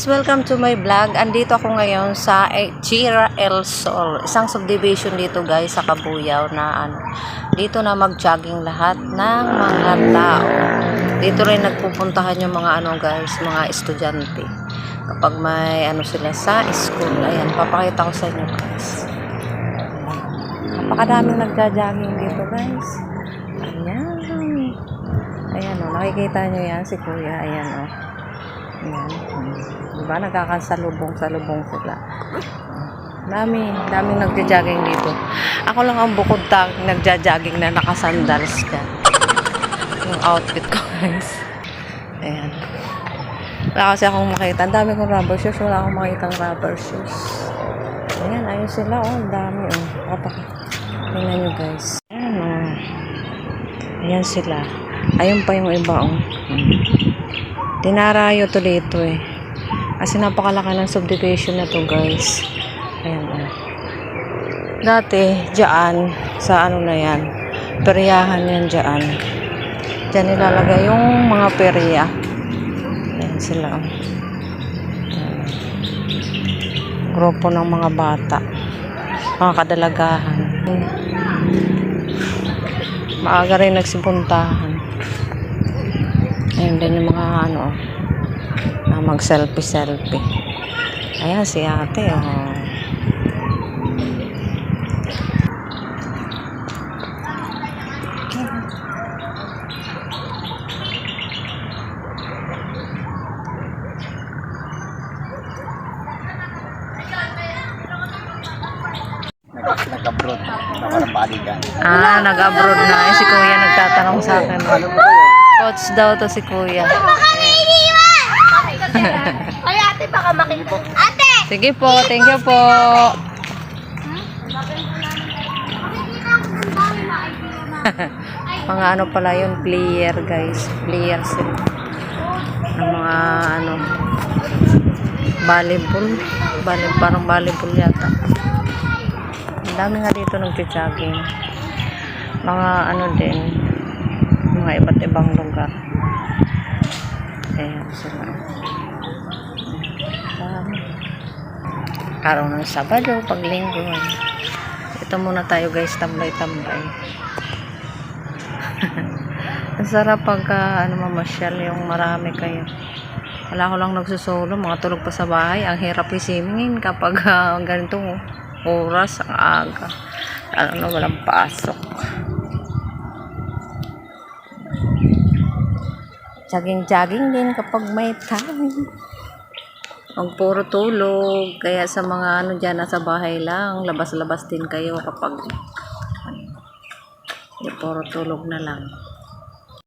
Guys, welcome to my vlog. Andito ako ngayon sa Chira El Sol. Isang subdivision dito guys sa Cabuyao na dito na mag-jogging lahat ng mga tao. Dito rin nagpupuntahan yung mga guys, mga estudyante. Kapag may sila sa school. Ayan, papakita ko sa inyo guys. Napakadaming nagja-jogging dito guys. Ayan. Ayan nakikita nyo yan si Kuya. Ayan Ayan. Diba? Nagkakasalubong sila. Daming nagja-jogging dito. Ako lang ang bukod nagja-jogging na nakasandals ka. Yung outfit ko, guys. Ayan. Wala kasi akong makita. Ang dami kong rubber shoes. Wala akong makita ng rubber shoes. Ayan, ayun sila. Ang dami. Tingnan nyo, guys. Ayan, Ayan sila. Ayun pa yung iba, Dinarayo to dito kasi napakalaki ng subdivision na to guys. Ayan dati dyan sa na yan, peryahan yan dyan nilalagay yung mga perya. Ayan sila grupo ng mga bata, mga kadalagahan. Maaga rin nagsipuntahan. Ayun din yung mga mag selfie. Ayan si ate Nag-abroad na walang balikan. Nag-abroad na. Si Kuya nagtatanong sa akin. Coach daw to si Kuya. Ay, ate, baka makita. Ate! Sige po, thank you po. Mga pala yun, player guys. Player sila. Ng mga volleyball. Parang volleyball yata. Ang dami nga dito nag-jogging. Mga din, mga iba't ibang lugar. Ayan sila. Araw ng Sabado, paglinggo. Ito muna tayo guys, tambay-tambay. Ang sarap pagka mamasyal yung marami kayo. Wala ko lang nagsusolo, mga tulog pa sa bahay. Ang hirap isingin kapag ganitong oras, ang aga. Walang pasok. Jogging din kapag may time. Ang puro tulog. Kaya sa mga dyan nasa bahay lang, labas-labas din kayo kapag puro tulog na lang.